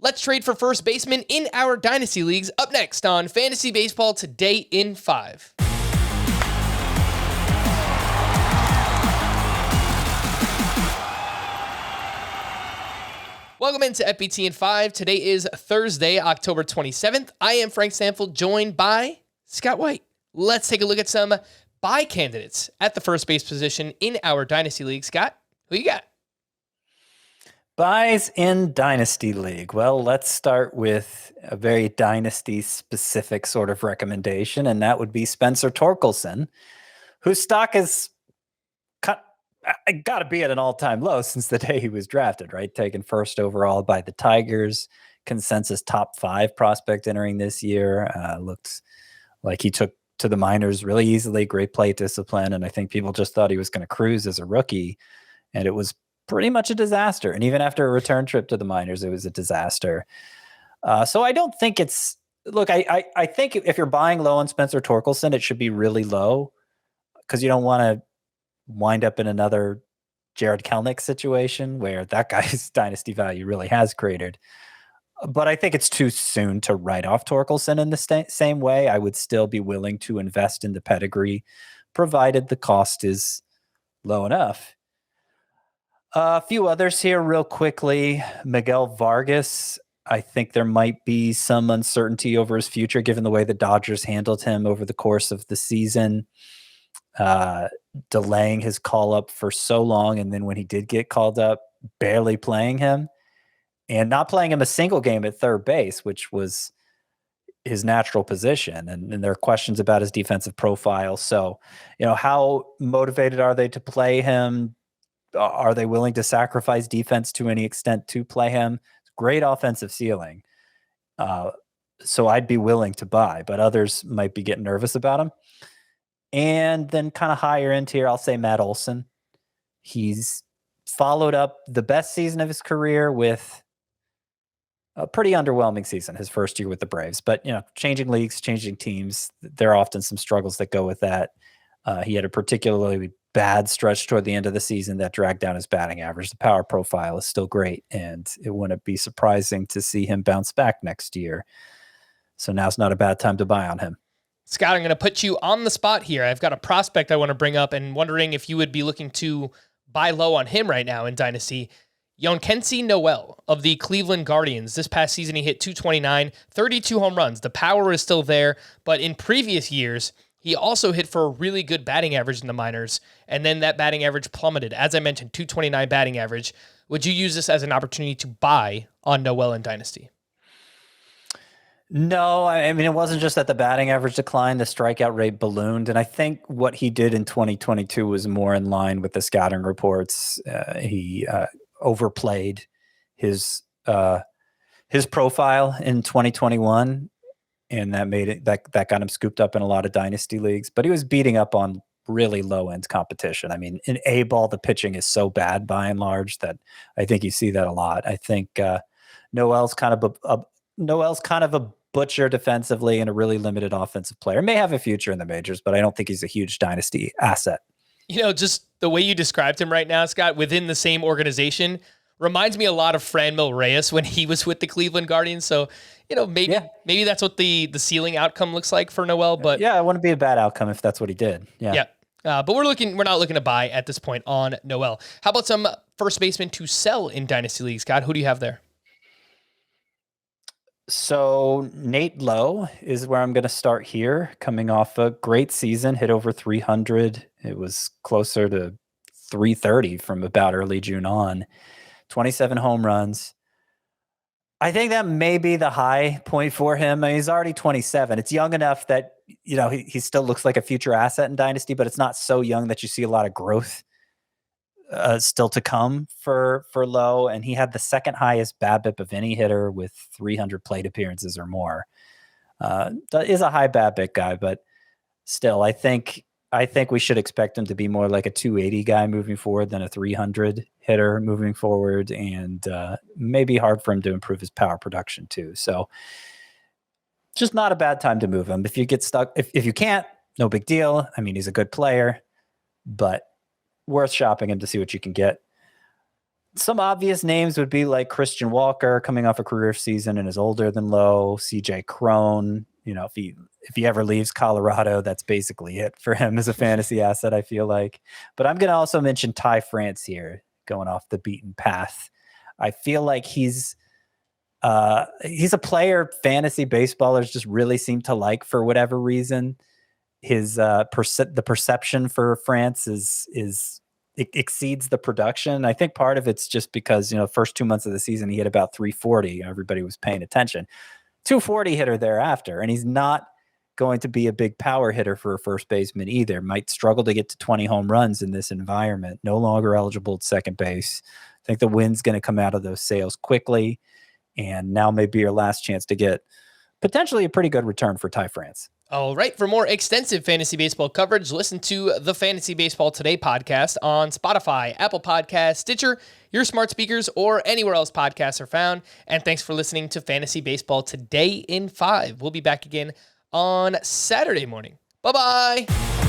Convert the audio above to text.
Let's trade for first baseman in our Dynasty leagues up next on Fantasy Baseball Today in 5. Welcome into FBT in 5. Today is Thursday, October 27th. I am Frank Stanfield, joined by Scott White. Let's take a look at some buy candidates at the first base position in our Dynasty League. Scott, who you got? Buys in Dynasty League. Well, let's start with a very Dynasty-specific sort of recommendation, and that would be Spencer Torkelson, whose stock is got to be at an all-time low since the day he was drafted, right? Taken first overall by the Tigers, consensus top 5 prospect entering this year. Looked like he took to the minors really easily, great plate discipline, and I think people just thought he was going to cruise as a rookie, and it was pretty much a disaster. And even after a return trip to the minors, it was a disaster. So I don't think it's, look, I think if you're buying low on Spencer Torkelson, it should be really low because you don't want to wind up in another Jared Kelenic situation where that guy's dynasty value really has cratered. But I think it's too soon to write off Torkelson in the same way. I would still be willing to invest in the pedigree, provided the cost is low enough. A few others here real quickly. Miguel Vargas, I think there might be some uncertainty over his future given the way the Dodgers handled him over the course of the season, delaying his call-up for so long, and then when he did get called up, barely playing him, and not playing him a single game at third base, which was his natural position. And there are questions about his defensive profile. So, how motivated are they to play him? Are they willing to sacrifice defense to any extent to play him? Great offensive ceiling. So I'd be willing to buy, but others might be getting nervous about him. And then kind of higher end here, I'll say Matt Olson. He's followed up the best season of his career with a pretty underwhelming season, his first year with the Braves. But, changing leagues, changing teams, there are often some struggles that go with that. He had a particularly bad stretch toward the end of the season that dragged down his batting average. The power profile is still great, and it wouldn't be surprising to see him bounce back next year. So now's not a bad time to buy on him. Scott, I'm going to put you on the spot here. I've got a prospect I want to bring up and wondering if you would be looking to buy low on him right now in Dynasty. Yonkensy Noel of the Cleveland Guardians. This past season, he hit .229, 32 home runs. The power is still there, but in previous years, he also hit for a really good batting average in the minors, and then that batting average plummeted. As I mentioned, .229 batting average. Would you use this as an opportunity to buy on Noel in Dynasty? No, I mean, it wasn't just that the batting average declined, the strikeout rate ballooned. And I think what he did in 2022 was more in line with the scouting reports. He overplayed his profile in 2021. And that made it that got him scooped up in a lot of dynasty leagues, but he was beating up on really low end competition. I mean, in A ball, the pitching is so bad by and large that I think you see that a lot. I think Noel's kind of a butcher defensively and a really limited offensive player. May have a future in the majors, but I don't think he's a huge dynasty asset. Just the way you described him right now, Scott, within the same organization, reminds me a lot of Franmil Reyes when he was with the Cleveland Guardians. So, maybe that's what the ceiling outcome looks like for Noel. But yeah, it wouldn't be a bad outcome if that's what he did. Yeah. But we're not looking to buy at this point on Noel. How about some first baseman to sell in Dynasty League, Scott? Who do you have there? So Nate Lowe is where I'm going to start here, coming off a great season, hit over 300. It was closer to 330 from about early June on. 27 home runs. I think that may be the high point for him. I mean, he's already 27. It's young enough that, he still looks like a future asset in Dynasty, but it's not so young that you see a lot of growth still to come for Lowe. And he had the second highest BABIP of any hitter with 300 plate appearances or more. That is a high BABIP guy, but still, I think we should expect him to be more like a 280 guy moving forward than a 300 hitter moving forward, and maybe hard for him to improve his power production too. So just not a bad time to move him. If you get stuck, if you can't, no big deal. I mean, he's a good player, but worth shopping him to see what you can get. Some obvious names would be like Christian Walker coming off a career season and is older than Lowe. CJ Crone, if he ever leaves Colorado, that's basically it for him as a fantasy asset, I feel like. But I'm going to also mention Ty France here, going off the beaten path. I feel like he's a player fantasy baseballers just really seem to like for whatever reason. His the perception for France it exceeds the production. I think part of it's just because, first 2 months of the season, he hit about 340. Everybody was paying attention. 240 hitter thereafter. And he's not going to be a big power hitter for a first baseman either. Might struggle to get to 20 home runs in this environment. No longer eligible at second base. I think the wind's going to come out of those sails quickly. And now may be your last chance to get potentially a pretty good return for Ty France. All right. For more extensive fantasy baseball coverage, listen to the Fantasy Baseball Today podcast on Spotify, Apple Podcasts, Stitcher, your smart speakers, or anywhere else podcasts are found. And thanks for listening to Fantasy Baseball Today in 5. We'll be back again on Saturday morning. Bye-bye.